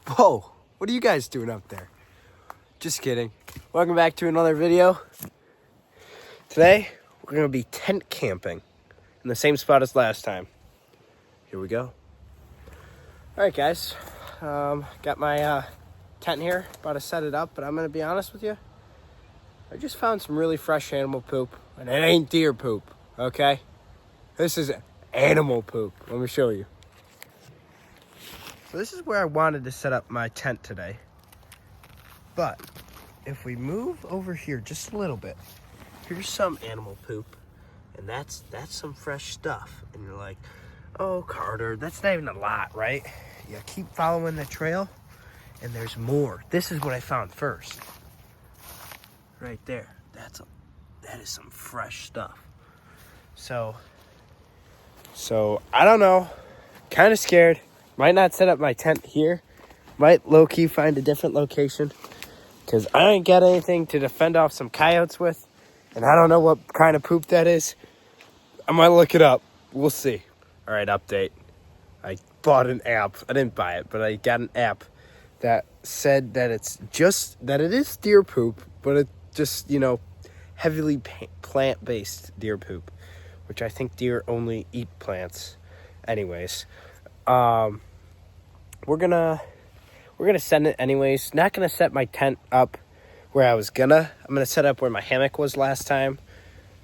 Whoa, what are you guys doing up there? Just kidding. Welcome back to another video. Today, we're going to be tent camping in the same spot as last time. Here we go. All right, guys. Got my tent here. About to set it up, but I'm going to be honest with you. I just found some really fresh animal poop, and it ain't deer poop, okay? This is animal poop. Let me show you. So this is where I wanted to set up my tent today. But if we move over here just a little bit, here's some animal poop, and that's some fresh stuff. And you're like, oh, Carter, that's not even a lot, right? You keep following the trail, and there's more. This is what I found first. Right there. That is some fresh stuff. So I don't know. Kind of scared. Might not set up my tent here. Might low-key find a different location. Because I ain't got anything to defend off some coyotes with. And I don't know what kind of poop that is. I might look it up. We'll see. All right, update. I bought an app. I didn't buy it, but I got an app that said that it is deer poop, but it just, heavily plant-based deer poop. Which I think deer only eat plants. Anyways. We're gonna send it anyways. Not gonna set my tent up where I was gonna. I'm gonna set up where my hammock was last time.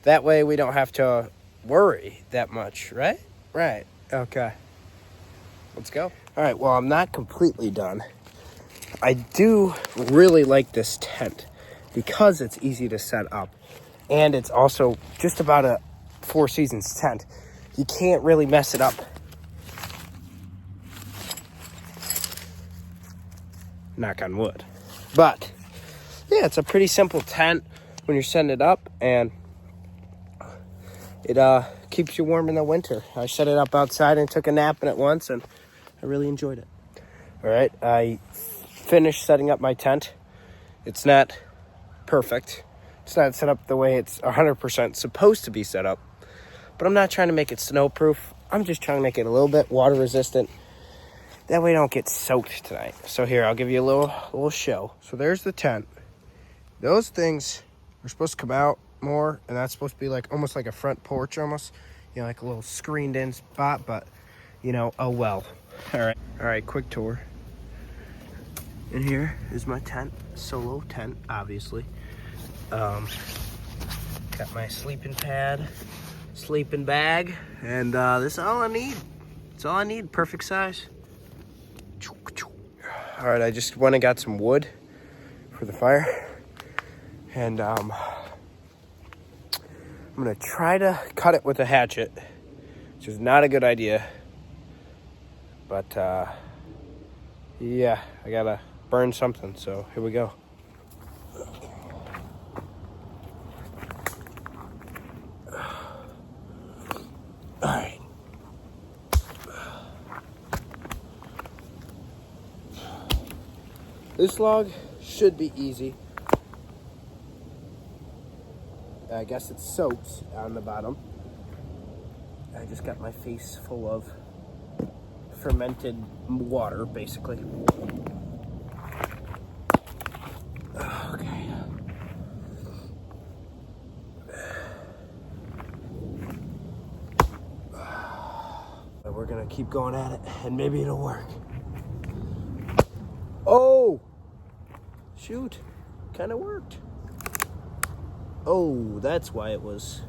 That way we don't have to worry that much, right? Right. Okay. Let's go. All right, well, I'm not completely done. I do really like this tent because it's easy to set up. And it's also just about a Four Seasons tent. You can't really mess it up. Knock on wood. But yeah, it's a pretty simple tent when you're setting it up, and it keeps you warm in the winter. I set it up outside and took a nap in it once, and I really enjoyed it. All right, I finished setting up my tent. It's not perfect. It's not set up the way it's 100% supposed to be set up, but I'm not trying to make it snowproof. I'm just trying to make it a little bit water resistant. That way I don't get soaked tonight. So here, I'll give you a little show. So there's the tent. Those things are supposed to come out more, and that's supposed to be almost like a front porch almost. Like a little screened in spot, but, oh well. All right, quick tour. And here is my tent, solo tent, obviously. Got my sleeping pad, sleeping bag, and this is all I need. It's all I need, perfect size. All right, I just went and got some wood for the fire, and I'm gonna try to cut it with a hatchet, which is not a good idea, but yeah, I gotta burn something, so here we go. All right. This log should be easy. I guess it's soaked on the bottom. I just got my face full of fermented water, basically. Okay. We're gonna keep going at it, and maybe it'll work. Oh! Shoot, kind of worked. Oh, that's why it was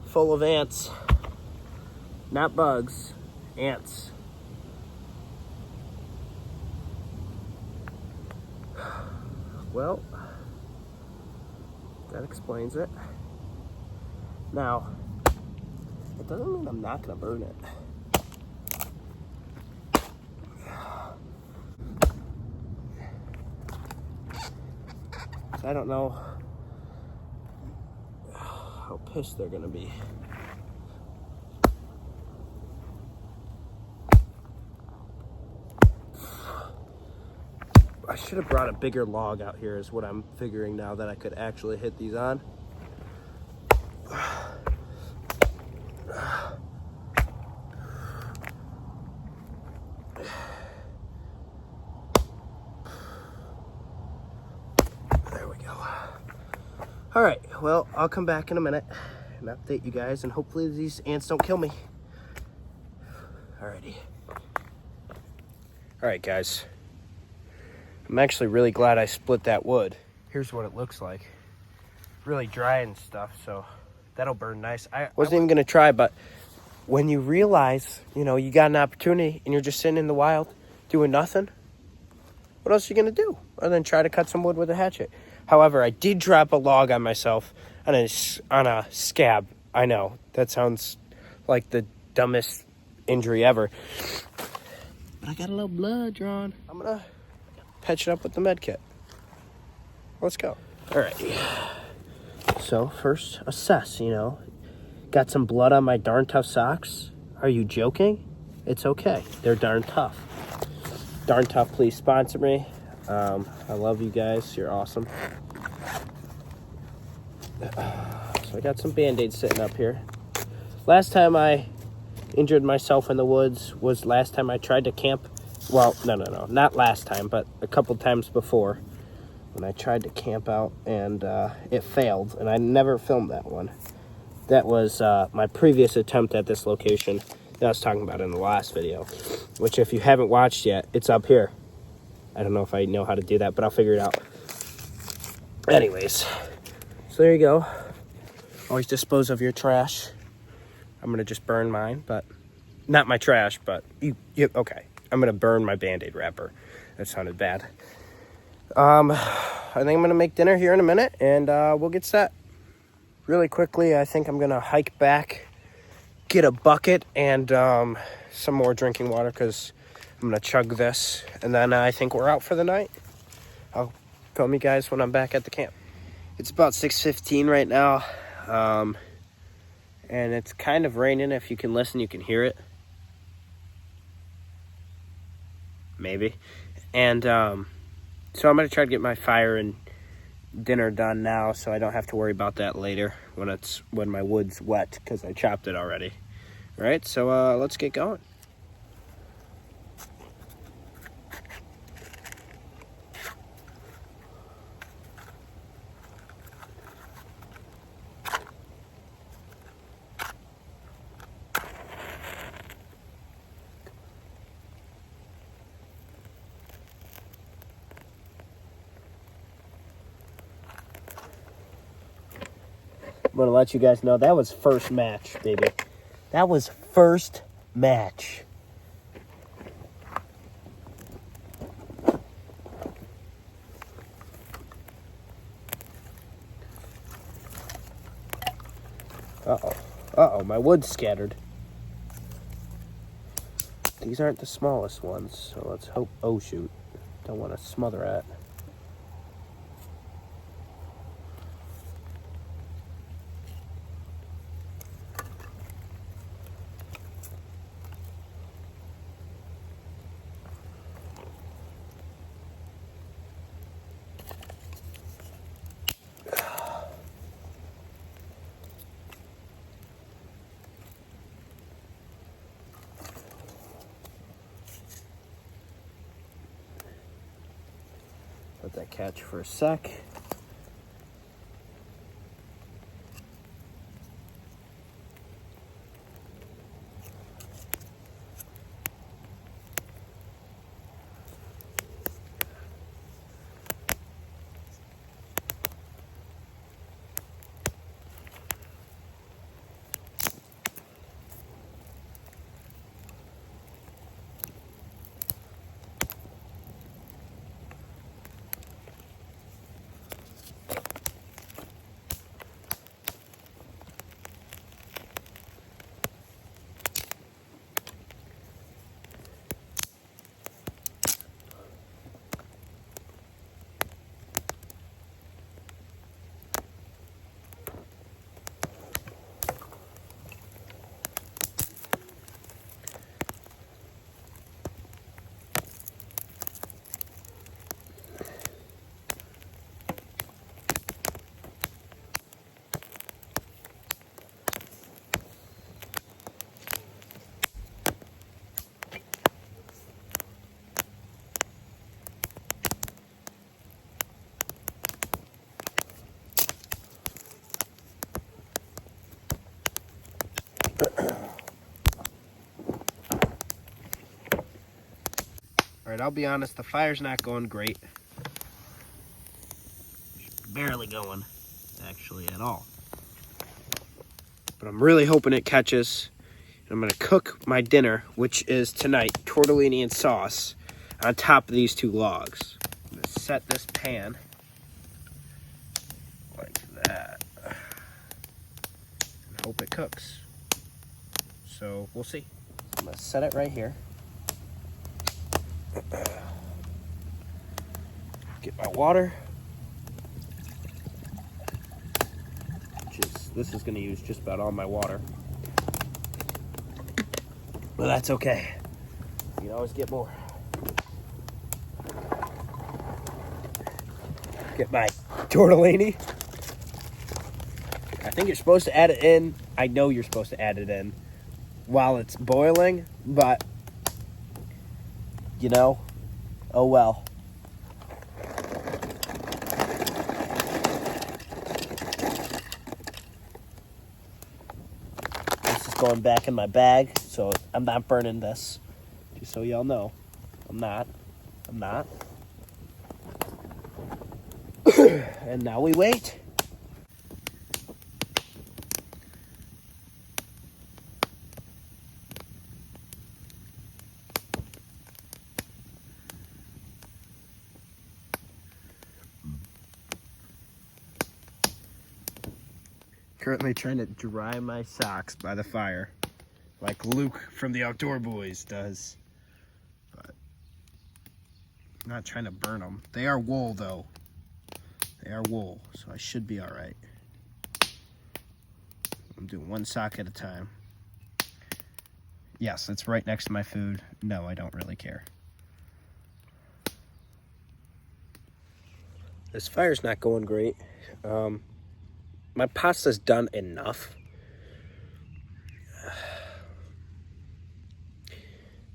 full of ants. Not bugs, ants. Well, that explains it. Now, it doesn't mean I'm not gonna burn it. I don't know how pissed they're gonna be. I should have brought a bigger log out here is what I'm figuring now that I could actually hit these on. All right, well, I'll come back in a minute and update you guys, and hopefully these ants don't kill me. Alrighty. All right, guys. I'm actually really glad I split that wood. Here's what it looks like. Really dry and stuff, so that'll burn nice. I wasn't even gonna try, but when you realize, you know, you got an opportunity and you're just sitting in the wild doing nothing, what else are you gonna do other than try to cut some wood with a hatchet? However, I did drop a log on myself on a scab. I know, that sounds like the dumbest injury ever. But I got a little blood drawn. I'm gonna patch it up with the med kit. Let's go. All right. So first, assess, you know. Got some blood on my darn tough socks. Are you joking? It's okay. They're darn tough. Darn Tough, please sponsor me. I love you guys. You're awesome. So I got some Band-Aids sitting up here. Last time I injured myself in the woods was last time I tried to camp. Well, no. Not last time, but a couple times before when I tried to camp out and it failed. And I never filmed that one. That was my previous attempt at this location that I was talking about in the last video. Which, if you haven't watched yet, it's up here. I don't know if I know how to do that, but I'll figure it out. Anyways, so there you go. Always dispose of your trash. I'm going to just burn mine, but not my trash, but you okay. I'm going to burn my Band-Aid wrapper. That sounded bad. I think I'm going to make dinner here in a minute, and we'll get set. Really quickly, I think I'm going to hike back, get a bucket, and some more drinking water, because I'm going to chug this, and then I think we're out for the night. I'll film you guys when I'm back at the camp. It's about 6:15 right now, and it's kind of raining. If you can listen, you can hear it. Maybe. And so I'm going to try to get my fire and dinner done now, so I don't have to worry about that later when my wood's wet, because I chopped it already. All right, so let's get going. I'm going to let you guys know that was first match, baby. That was first match. Uh-oh, my wood's scattered. These aren't the smallest ones, so let's hope... Oh, shoot. Don't want to smother it. Let that catch for a sec. All right, I'll be honest, the fire's not going great. Barely going, actually, at all. But I'm really hoping it catches. I'm gonna cook my dinner, which is tonight, tortellini and sauce, on top of these 2 logs. I'm gonna set this pan like that. And hope it cooks. So we'll see. I'm gonna set it right here. Get my water. This is gonna use just about all my water. But that's okay. You can always get more. Get my tortellini. I think you're supposed to add it in. I know you're supposed to add it in while it's boiling, but you know, oh well. This is going back in my bag, so I'm not burning this. Just so y'all know, I'm not. And now we wait. Currently trying to dry my socks by the fire, like Luke from the Outdoor Boys does. But I'm not trying to burn them. They are wool, though. They are wool, so I should be all right. I'm doing 1 sock at a time. Yes, it's right next to my food. No, I don't really care. This fire's not going great. My pasta's done enough.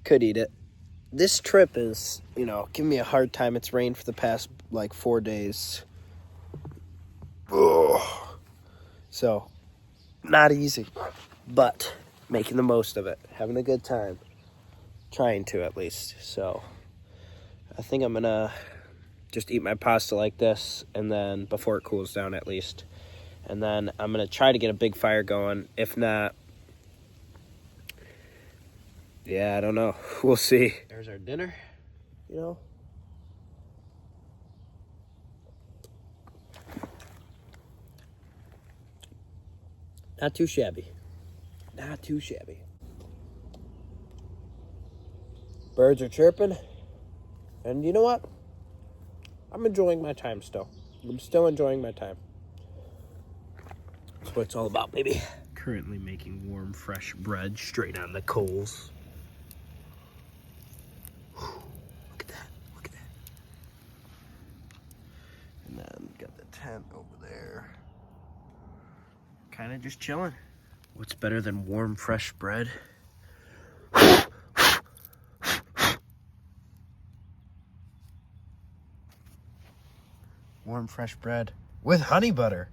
Could eat it. This trip is, giving me a hard time. It's rained for the past, 4 days. Ugh. So, not easy. But, making the most of it. Having a good time. Trying to, at least. So, I think I'm gonna just eat my pasta like this. And then, before it cools down, at least. And then I'm going to try to get a big fire going. If not, yeah, I don't know. We'll see. There's our dinner, Not too shabby. Not too shabby. Birds are chirping. And you know what? I'm enjoying my time still. I'm still enjoying my time. That's what it's all about, baby. Currently making warm, fresh bread straight on the coals. Whew, look at that. Look at that. And then got the tent over there. Kind of just chilling. What's better than warm, fresh bread? Warm, fresh bread with honey butter.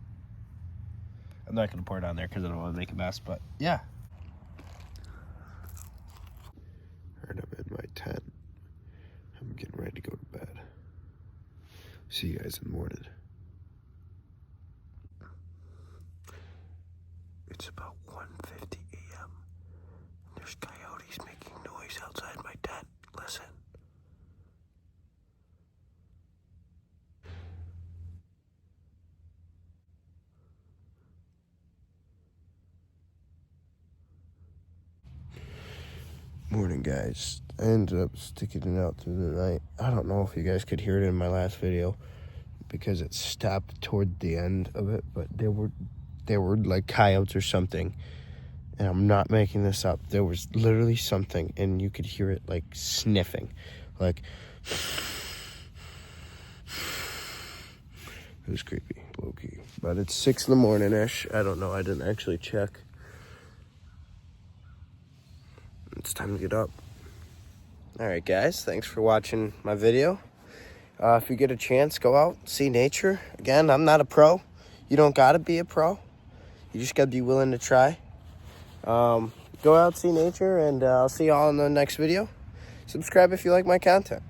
I'm not going to pour it on there because I don't want to make a mess, but yeah. Alright, I'm in my tent. I'm getting ready to go to bed. See you guys in the morning. It's about 1:50 a.m. There's coyotes making noise outside my tent. Listen. Morning, guys. I ended up sticking it out through the night. I don't know if you guys could hear it in my last video because it stopped toward the end of it, but there were like coyotes or something, and I'm not making this up. There was literally something, and you could hear it like sniffing, like it was creepy, low-key. But it's 6 in the morning-ish. I don't know. I didn't actually check. It's time to get up. Alright, guys, thanks for watching my video. If you get a chance, go out, see nature. Again, I'm not a pro. You don't gotta be a pro. You just gotta be willing to try. Go out, see nature, and I'll see y'all in the next video. Subscribe if you like my content.